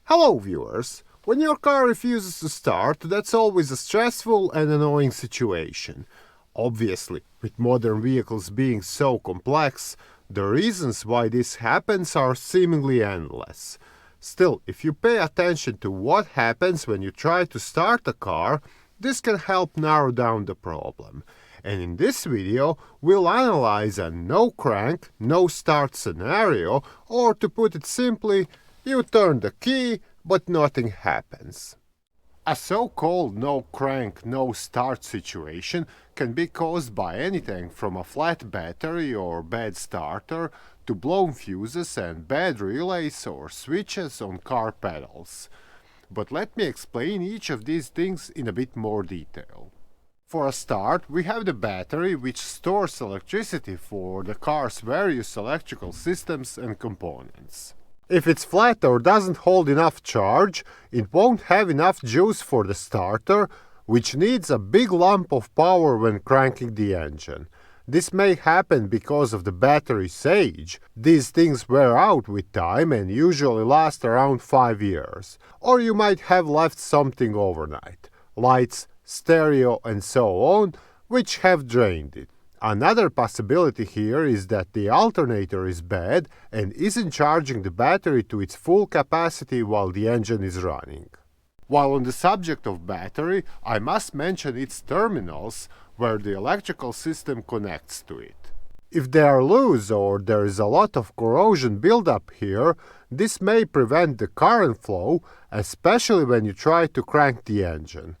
Hello viewers! When your car refuses to start, that's always a stressful and annoying situation. Obviously, with modern vehicles being so complex, the reasons why this happens are seemingly endless. Still, if you pay attention to what happens when you try to start a car, this can help narrow down the problem. And in this video, we'll analyze a no crank, no start scenario, or to put it simply, you turn the key, but nothing happens. A so-called no crank, no start situation can be caused by anything from a flat battery or bad starter to blown fuses and bad relays or switches on car pedals. But let me explain each of these things in a bit more detail. For a start, we have the battery, which stores electricity for the car's various electrical systems and components. If it's flat or doesn't hold enough charge, it won't have enough juice for the starter, which needs a big lump of power when cranking the engine. This may happen because of the battery's age. These things wear out with time and usually last around 5 years. Or you might have left something overnight, lights, stereo and so on, which have drained it. Another possibility here is that the alternator is bad and isn't charging the battery to its full capacity while the engine is running. While on the subject of battery, I must mention its terminals where the electrical system connects to it. If they are loose or there is a lot of corrosion buildup here, this may prevent the current flow, especially when you try to crank the engine.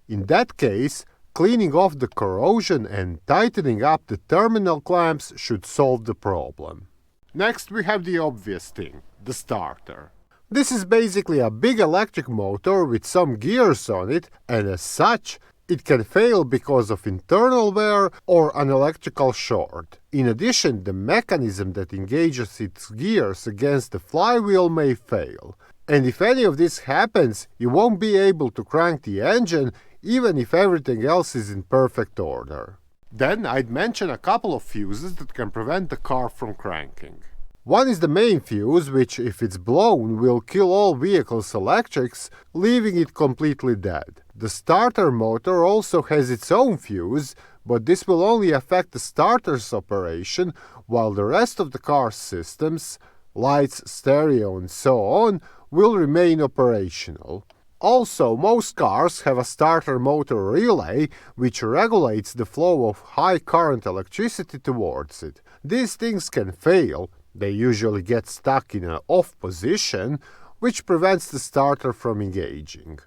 In that case, cleaning off the corrosion and tightening up the terminal clamps should solve the problem. Next we have the obvious thing, the starter. This is basically a big electric motor with some gears on it, and as such, it can fail because of internal wear or an electrical short. In addition, the mechanism that engages its gears against the flywheel may fail. And if any of this happens, you won't be able to crank the engine even if everything else is in perfect order. Then I'd mention a couple of fuses that can prevent the car from cranking. One is the main fuse, which, if it's blown, will kill all vehicle's electrics, leaving it completely dead. The starter motor also has its own fuse, but this will only affect the starter's operation, while the rest of the car's systems, lights, stereo and so on, will remain operational. Also, most cars have a starter motor relay which regulates the flow of high current electricity towards it. These things can fail. They usually get stuck in an off position, which prevents the starter from engaging.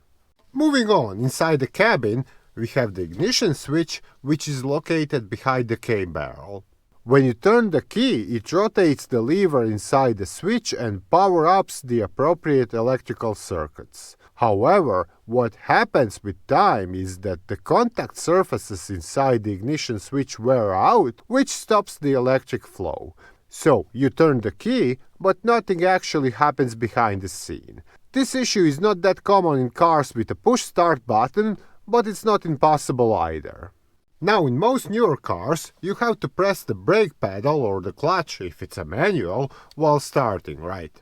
Moving on, inside the cabin, we have the ignition switch, which is located behind the K-barrel. When you turn the key, it rotates the lever inside the switch and power-ups the appropriate electrical circuits. However, what happens with time is that the contact surfaces inside the ignition switch wear out, which stops the electric flow. So, you turn the key, but nothing actually happens behind the scene. This issue is not that common in cars with a push-start button, but it's not impossible either. Now, in most newer cars, you have to press the brake pedal or the clutch, if it's a manual, while starting, right?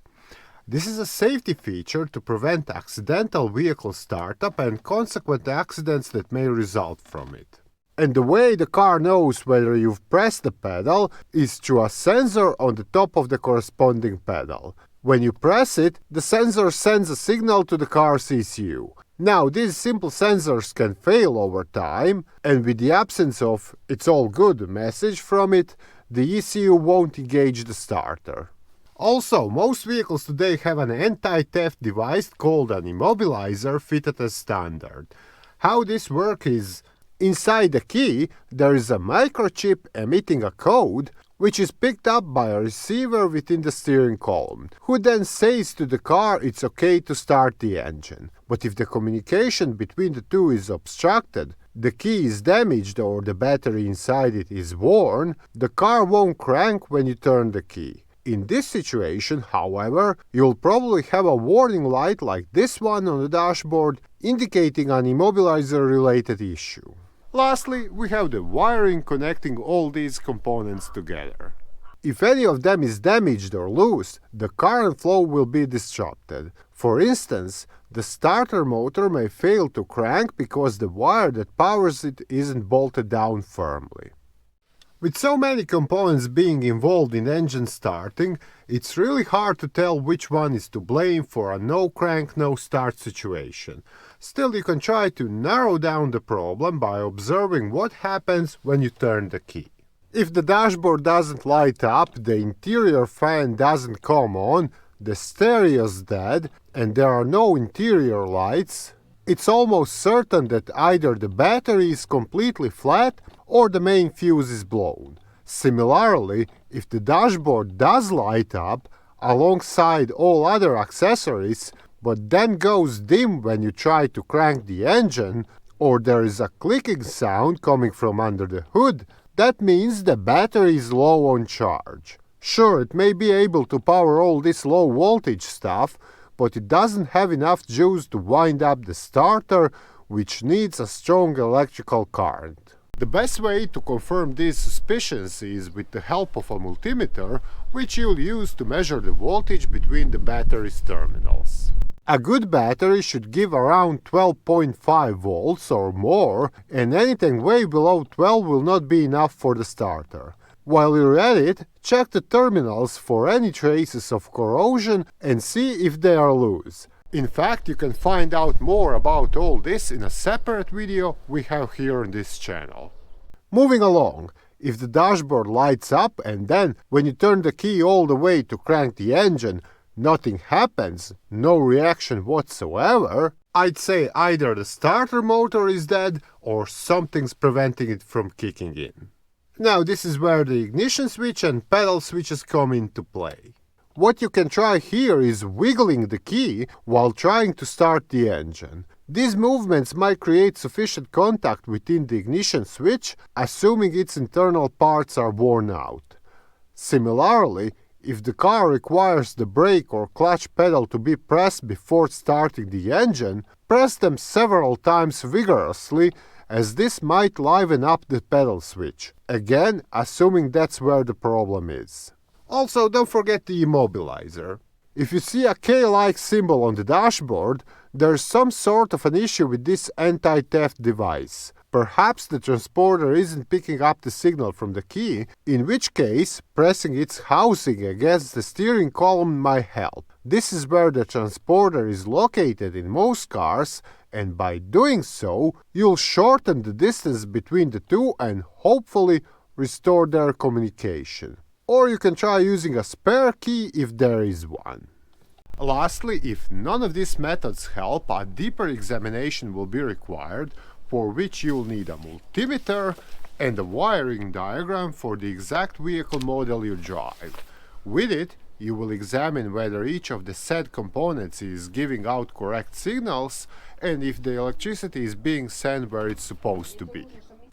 This is a safety feature to prevent accidental vehicle startup and consequent accidents that may result from it. And the way the car knows whether you've pressed the pedal is through a sensor on the top of the corresponding pedal. When you press it, the sensor sends a signal to the car's ECU. Now, these simple sensors can fail over time, and with the absence of "it's all good" message from it, the ECU won't engage the starter. Also, most vehicles today have an anti-theft device called an immobilizer fitted as standard. How this works is, inside the key, there is a microchip emitting a code, which is picked up by a receiver within the steering column, who then says to the car it's okay to start the engine. But if the communication between the two is obstructed, the key is damaged or the battery inside it is worn, the car won't crank when you turn the key. In this situation, however, you'll probably have a warning light like this one on the dashboard, indicating an immobilizer-related issue. Lastly, we have the wiring connecting all these components together. If any of them is damaged or loose, the current flow will be disrupted. For instance, the starter motor may fail to crank because the wire that powers it isn't bolted down firmly. With so many components being involved in engine starting, it's really hard to tell which one is to blame for a no crank, no start situation. Still, you can try to narrow down the problem by observing what happens when you turn the key. If the dashboard doesn't light up, the interior fan doesn't come on, the stereo's dead, and there are no interior lights, it's almost certain that either the battery is completely flat or the main fuse is blown. Similarly, if the dashboard does light up alongside all other accessories, but then goes dim when you try to crank the engine, or there is a clicking sound coming from under the hood, that means the battery is low on charge. Sure, it may be able to power all this low voltage stuff, but it doesn't have enough juice to wind up the starter, which needs a strong electrical current. The best way to confirm these suspicions is with the help of a multimeter, which you'll use to measure the voltage between the battery's terminals. A good battery should give around 12.5 volts or more, and anything way below 12 will not be enough for the starter. While you're at it, check the terminals for any traces of corrosion and see if they are loose. In fact, you can find out more about all this in a separate video we have here on this channel. Moving along, if the dashboard lights up and then, when you turn the key all the way to crank the engine, nothing happens, no reaction whatsoever, I'd say either the starter motor is dead or something's preventing it from kicking in. Now this is where the ignition switch and pedal switches come into play. What you can try here is wiggling the key while trying to start the engine. These movements might create sufficient contact within the ignition switch, assuming its internal parts are worn out. Similarly, if the car requires the brake or clutch pedal to be pressed before starting the engine, press them several times vigorously, as this might liven up the pedal switch, again assuming that's where the problem is. Also, don't forget the immobilizer. If you see a K-like symbol on the dashboard, there's some sort of an issue with this anti-theft device. Perhaps the transporter isn't picking up the signal from the key, in which case pressing its housing against the steering column might help. This is where the transporter is located in most cars, and by doing so, you'll shorten the distance between the two and hopefully restore their communication. Or you can try using a spare key if there is one. Lastly, if none of these methods help, a deeper examination will be required, for which you'll need a multimeter and a wiring diagram for the exact vehicle model you drive. With it, you will examine whether each of the said components is giving out correct signals and if the electricity is being sent where it's supposed to be.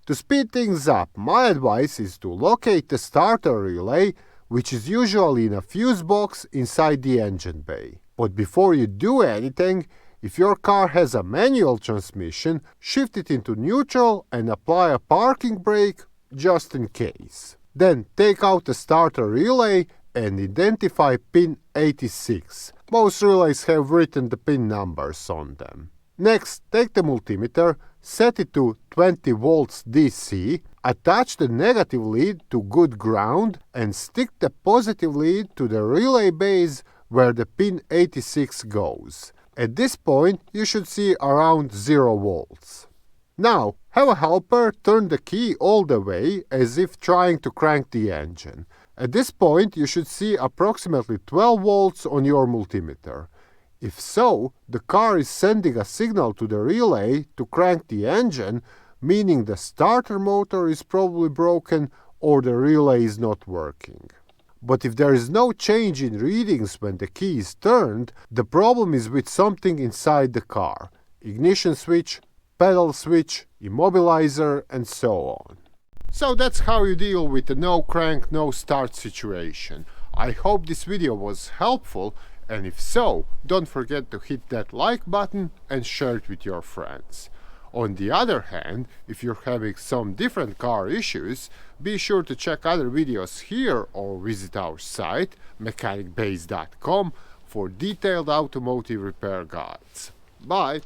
To speed things up, my advice is to locate the starter relay, which is usually in a fuse box inside the engine bay. But before you do anything, if your car has a manual transmission, shift it into neutral and apply a parking brake just in case. Then take out the starter relay and identify pin 86. Most relays have written the pin numbers on them. Next, take the multimeter, set it to 20 volts DC, attach the negative lead to good ground and stick the positive lead to the relay base where the pin 86 goes. At this point, you should see around 0 volts. Now, have a helper turn the key all the way as if trying to crank the engine. At this point, you should see approximately 12 volts on your multimeter. If so, the car is sending a signal to the relay to crank the engine, meaning the starter motor is probably broken or the relay is not working. But if there is no change in readings when the key is turned, the problem is with something inside the car: ignition switch, pedal switch, immobilizer, and so on. So that's how you deal with the no crank, no start situation. I hope this video was helpful, and if so, don't forget to hit that like button and share it with your friends. On the other hand, if you're having some different car issues, be sure to check other videos here or visit our site, mechanicbase.com, for detailed automotive repair guides. Bye!